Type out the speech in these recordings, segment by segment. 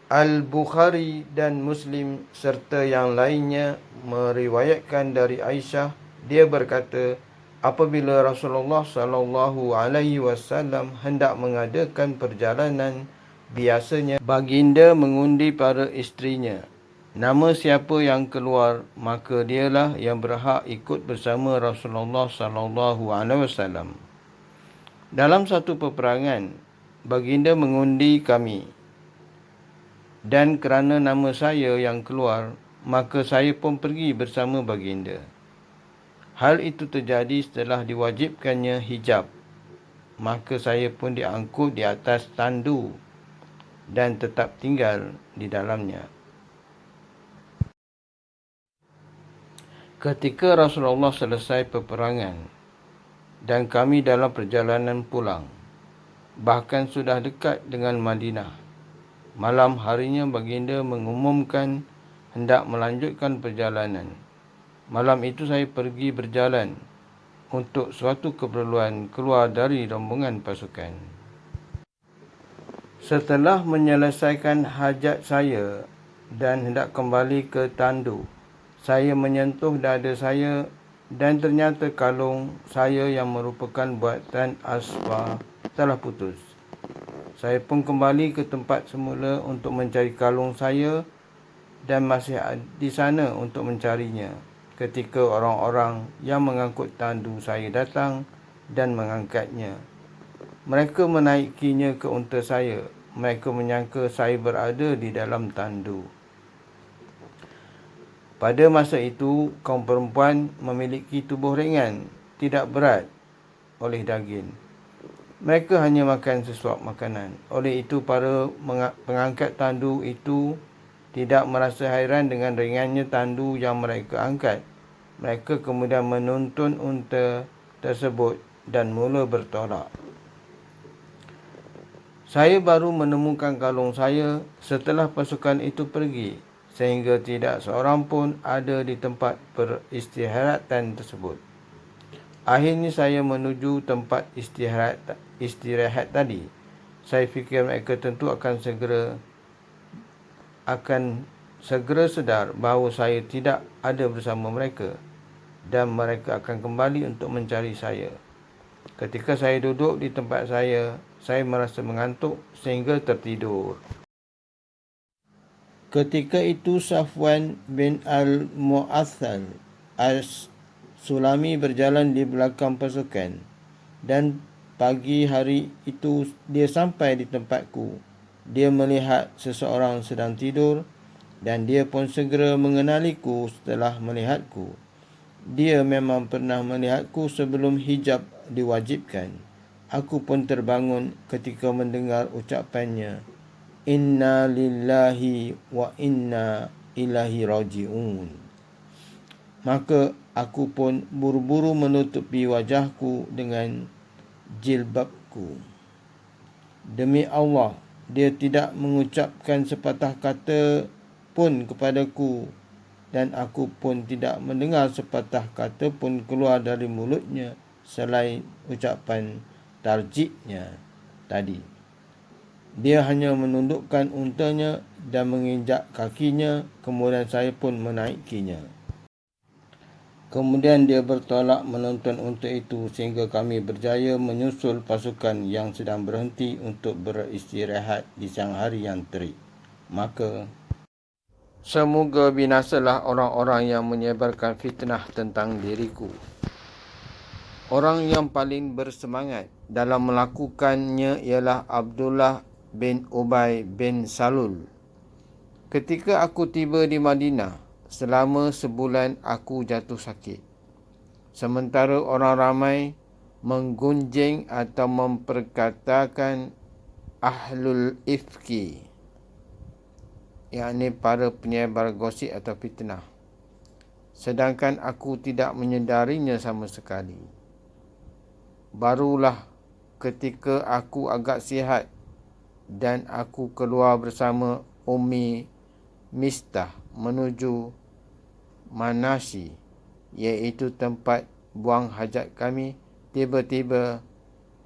Al-Bukhari dan Muslim serta yang lainnya meriwayatkan dari Aisyah, dia berkata, apabila Rasulullah sallallahu alaihi wasallam hendak mengadakan perjalanan, biasanya baginda mengundi para isterinya. Nama siapa yang keluar, maka dialah yang berhak ikut bersama Rasulullah sallallahu alaihi wasallam. Dalam satu peperangan, baginda mengundi kami, dan kerana nama saya yang keluar, maka saya pun pergi bersama baginda. Hal itu terjadi setelah diwajibkannya hijab. Maka saya pun diangkut di atas tandu dan tetap tinggal di dalamnya. Ketika Rasulullah selesai peperangan dan kami dalam perjalanan pulang, bahkan sudah dekat dengan Madinah, malam harinya baginda mengumumkan hendak melanjutkan perjalanan. Malam itu saya pergi berjalan untuk suatu keperluan keluar dari rombongan pasukan. Setelah menyelesaikan hajat saya dan hendak kembali ke tandu, saya menyentuh dada saya dan ternyata kalung saya yang merupakan buatan Asfa telah putus. Saya pun kembali ke tempat semula untuk mencari kalung saya dan masih di sana untuk mencarinya, ketika orang-orang yang mengangkut tandu saya datang dan mengangkatnya. Mereka menaikinya ke unta saya. Mereka menyangka saya berada di dalam tandu. Pada masa itu, kaum perempuan memiliki tubuh ringan, tidak berat oleh daging. Mereka hanya makan sesuap makanan. Oleh itu, para pengangkat tandu itu tidak merasa hairan dengan ringannya tandu yang mereka angkat. Mereka kemudian menuntun unta tersebut dan mula bertolak. Saya baru menemukan kalung saya setelah pasukan itu pergi, sehingga tidak seorang pun ada di tempat peristirahatan tersebut. Akhirnya saya menuju tempat istirahat tadi. Saya fikir mereka tentu akan segera sedar bahawa saya tidak ada bersama mereka dan mereka akan kembali untuk mencari saya. Ketika saya duduk di tempat saya merasa mengantuk sehingga tertidur. Ketika itu Safwan bin Al-Mu'athal As-Sulami berjalan di belakang pasukan, dan pagi hari itu dia sampai di tempatku. Dia melihat seseorang sedang tidur dan dia pun segera mengenaliku setelah melihatku. Dia memang pernah melihatku sebelum hijab diwajibkan. Aku pun terbangun ketika mendengar ucapannya, Inna lillahi wa inna ilaihi raji'un. Maka aku pun buru-buru menutupi wajahku dengan jilbabku. Demi Allah, dia tidak mengucapkan sepatah kata pun kepadaku, dan aku pun tidak mendengar sepatah kata pun keluar dari mulutnya selain ucapan tarjiknya tadi. Dia hanya menundukkan untanya dan menginjak kakinya, kemudian saya pun menaikinya. Kemudian dia bertolak menuntun unta itu sehingga kami berjaya menyusul pasukan yang sedang berhenti untuk beristirahat di siang hari yang terik. Maka semoga binasalah orang-orang yang menyebarkan fitnah tentang diriku. Orang yang paling bersemangat dalam melakukannya ialah Abdullah bin Ubay bin Salul. Ketika aku tiba di Madinah, selama sebulan aku jatuh sakit. Sementara orang ramai menggunjing atau memperkatakan ahlul ifki, yakni para penyebar gosip atau fitnah. Sedangkan aku tidak menyedarinya sama sekali. Barulah ketika aku agak sihat dan aku keluar bersama Ummi Mistah menuju Manasi, iaitu tempat buang hajat kami, tiba-tiba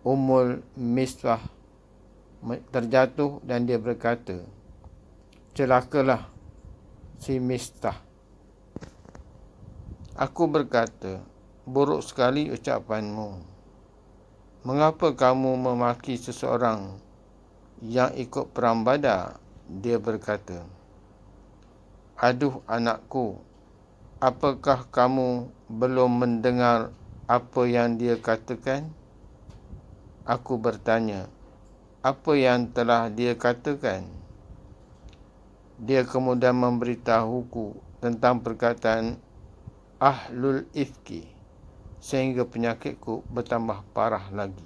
Ummul Mistah terjatuh dan dia berkata, celakalah si Mistah. Aku berkata, buruk sekali ucapanmu. Mengapa kamu memaki seseorang yang ikut perang Badar? Dia berkata, aduh anakku, apakah kamu belum mendengar apa yang dia katakan? Aku bertanya, apa yang telah dia katakan? Dia kemudian memberitahuku tentang perkataan Ahlul Ifki, sehingga penyakitku bertambah parah lagi.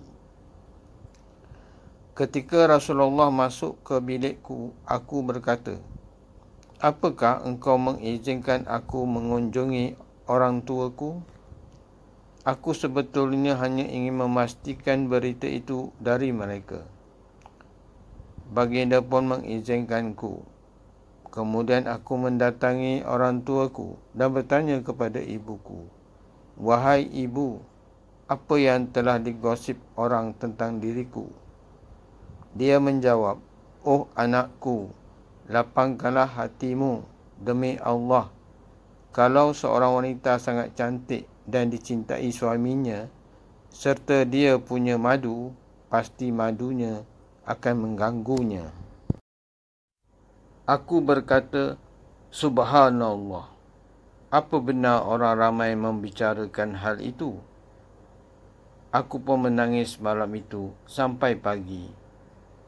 Ketika Rasulullah masuk ke bilikku, aku berkata, apakah engkau mengizinkan aku mengunjungi orang tuaku? Aku sebetulnya hanya ingin memastikan berita itu dari mereka. Baginda pun mengizinkanku. Kemudian aku mendatangi orang tuaku dan bertanya kepada ibuku, wahai ibu, apa yang telah digosip orang tentang diriku? Dia menjawab, oh anakku, lapangkanlah hatimu demi Allah. Kalau seorang wanita sangat cantik dan dicintai suaminya, serta dia punya madu, pasti madunya akan mengganggunya. Aku berkata, subhanallah, apa benar orang ramai membicarakan hal itu? Aku pun menangis malam itu sampai pagi.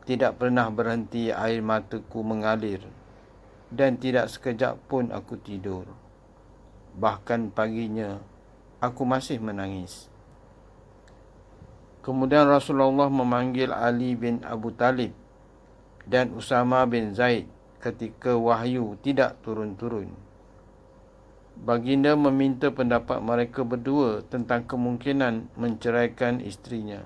Tidak pernah berhenti air mataku mengalir dan tidak sekejap pun aku tidur. Bahkan paginya, aku masih menangis. Kemudian Rasulullah memanggil Ali bin Abu Talib dan Usama bin Zaid ketika wahyu tidak turun-turun. Baginda meminta pendapat mereka berdua tentang kemungkinan menceraikan isterinya.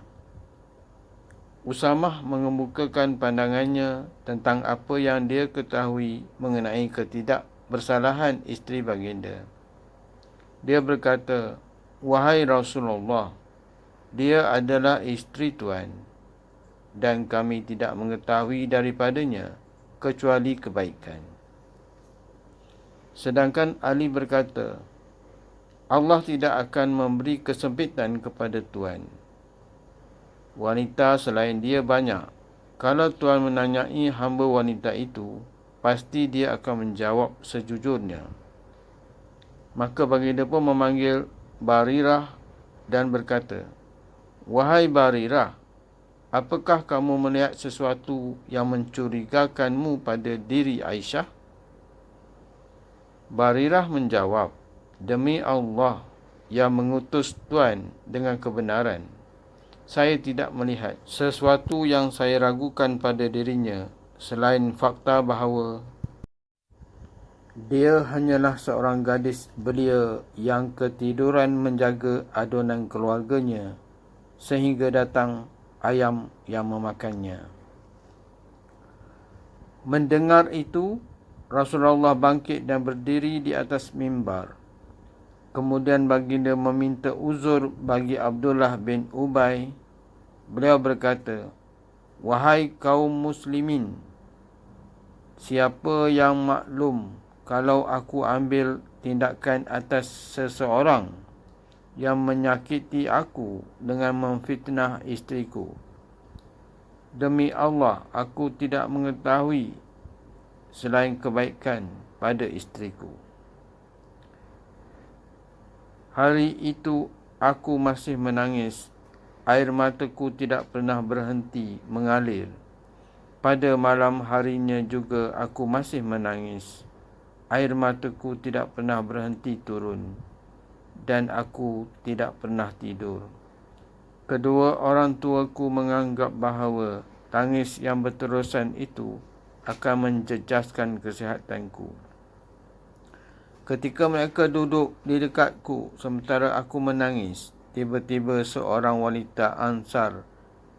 Usamah mengemukakan pandangannya tentang apa yang dia ketahui mengenai ketidakbersalahan isteri baginda. Dia berkata, wahai Rasulullah, dia adalah isteri Tuan dan kami tidak mengetahui daripadanya kecuali kebaikan. Sedangkan Ali berkata, Allah tidak akan memberi kesempitan kepada Tuan. Wanita selain dia banyak. Kalau Tuan menanyai hamba wanita itu, pasti dia akan menjawab sejujurnya. Maka baginda pun memanggil Barirah dan berkata, wahai Barirah, apakah kamu melihat sesuatu yang mencurigakanmu pada diri Aisyah? Barirah menjawab, demi Allah yang mengutus Tuan dengan kebenaran, saya tidak melihat sesuatu yang saya ragukan pada dirinya selain fakta bahawa dia hanyalah seorang gadis belia yang ketiduran menjaga adunan keluarganya sehingga datang ayam yang memakannya. Mendengar itu, Rasulullah bangkit dan berdiri di atas mimbar. Kemudian baginda meminta uzur bagi Abdullah bin Ubay. Beliau berkata, wahai kaum muslimin, siapa yang maklum kalau aku ambil tindakan atas seseorang yang menyakiti aku dengan memfitnah isteriku? Demi Allah, aku tidak mengetahui selain kebaikan pada isteriku. Hari itu aku masih menangis. Air mataku tidak pernah berhenti mengalir. Pada malam harinya juga aku masih menangis. Air mataku tidak pernah berhenti turun. Dan aku tidak pernah tidur. Kedua orang tuaku menganggap bahawa tangis yang berterusan itu akan menjejaskan kesihatanku. Ketika mereka duduk di dekatku sementara aku menangis, tiba-tiba seorang wanita Ansar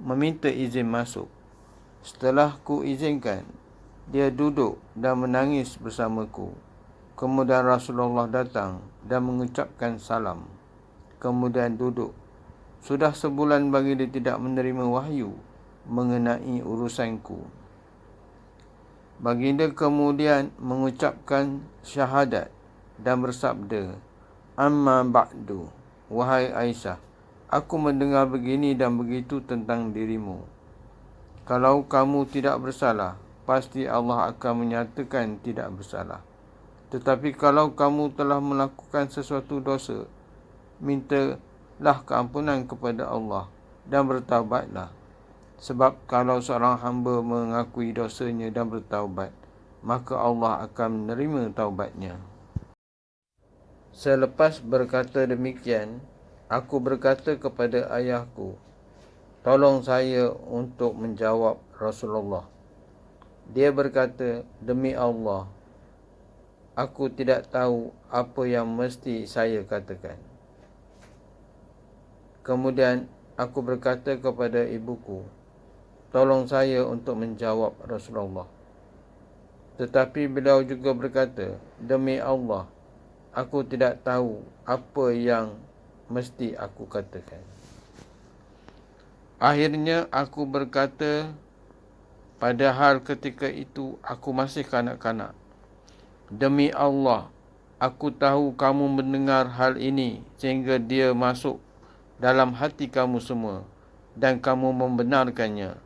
meminta izin masuk. Setelah ku izinkan, dia duduk dan menangis bersamaku. Kemudian Rasulullah datang dan mengucapkan salam. Kemudian duduk. Sudah sebulan baginda tidak menerima wahyu mengenai urusanku. Baginda kemudian mengucapkan syahadat dan bersabda, "Amma ba'du, wahai Aisyah, aku mendengar begini dan begitu tentang dirimu. Kalau kamu tidak bersalah, pasti Allah akan menyatakan tidak bersalah. Tetapi kalau kamu telah melakukan sesuatu dosa, mintalah keampunan kepada Allah dan bertaubatlah. Sebab kalau seorang hamba mengakui dosanya dan bertaubat, maka Allah akan menerima taubatnya." Selepas berkata demikian, aku berkata kepada ayahku, "Tolong saya untuk menjawab Rasulullah." Dia berkata, "Demi Allah, aku tidak tahu apa yang mesti saya katakan." Kemudian aku berkata kepada ibuku, "Tolong saya untuk menjawab Rasulullah." Tetapi beliau juga berkata, "Demi Allah, aku tidak tahu apa yang mesti aku katakan." Akhirnya aku berkata, padahal ketika itu aku masih kanak-kanak, "Demi Allah, aku tahu kamu mendengar hal ini sehingga dia masuk dalam hati kamu semua dan kamu membenarkannya.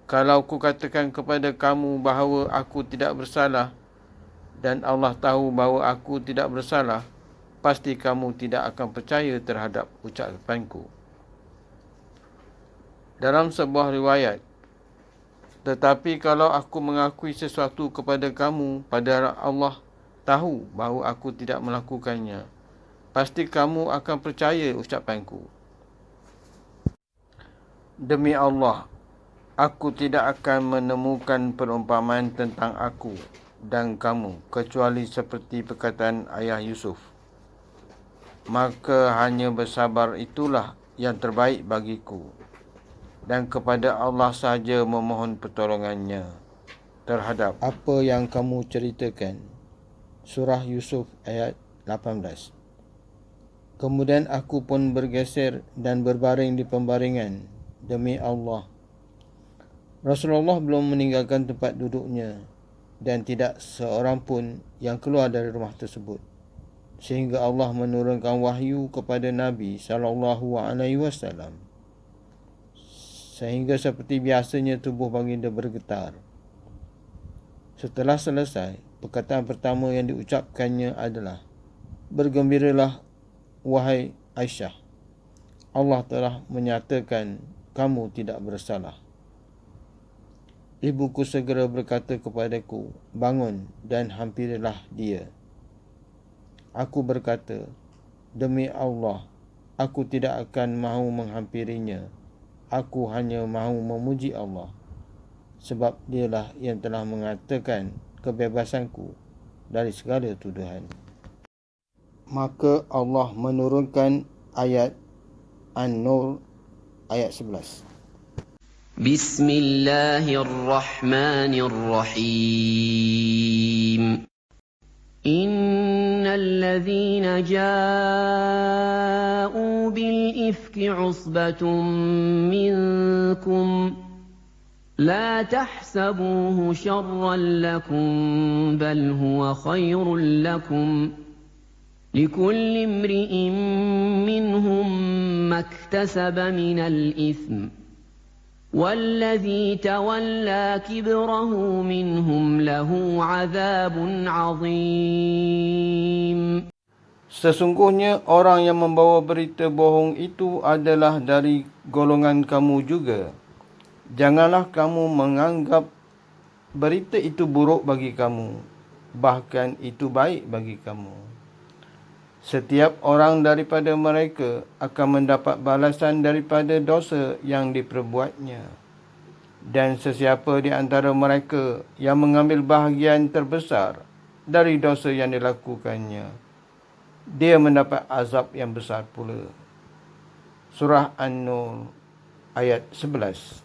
Kalau ku katakan kepada kamu bahawa aku tidak bersalah dan Allah tahu bahawa aku tidak bersalah, pasti kamu tidak akan percaya terhadap ucapanku." Dalam sebuah riwayat, "Tetapi kalau aku mengakui sesuatu kepada kamu, padahal Allah tahu bahawa aku tidak melakukannya, pasti kamu akan percaya ucapanku. Demi Allah, aku tidak akan menemukan perumpamaan tentang aku dan kamu kecuali seperti perkataan ayah Yusuf. Maka hanya bersabar itulah yang terbaik bagiku, dan kepada Allah sahaja memohon pertolongannya terhadap apa yang kamu ceritakan." Surah Yusuf ayat 18. Kemudian aku pun bergeser dan berbaring di pembaringan. Demi Allah, Rasulullah belum meninggalkan tempat duduknya dan tidak seorang pun yang keluar dari rumah tersebut, sehingga Allah menurunkan wahyu kepada Nabi SAW, sehingga seperti biasanya tubuh baginda bergetar. Setelah selesai, perkataan pertama yang diucapkannya adalah, "Bergembiralah, wahai Aisyah. Allah telah menyatakan kamu tidak bersalah." Ibuku segera berkata kepadaku, "Bangun dan hampirilah dia." Aku berkata, "Demi Allah, aku tidak akan mahu menghampirinya. Aku hanya mahu memuji Allah, sebab dialah yang telah mengatakan kebebasanku dari segala tuduhan." Maka Allah menurunkan ayat An-Nur ayat 11. Bismillahirrahmanirrahim. Innal ladzina ja'u bil ifki 'usbatum minkum la tahsabuhu sharran lakum bal huwa khairul lakum. لكل امرئ منهم ما اكتسب من الإثم والذي تولى كبره منهم له عذاب عظيم. Sesungguhnya orang yang membawa berita bohong itu adalah dari golongan kamu juga. Janganlah kamu menganggap berita itu buruk bagi kamu, bahkan itu baik bagi kamu. Setiap orang daripada mereka akan mendapat balasan daripada dosa yang diperbuatnya. Dan sesiapa di antara mereka yang mengambil bahagian terbesar dari dosa yang dilakukannya, dia mendapat azab yang besar pula. Surah An-Nur ayat 11.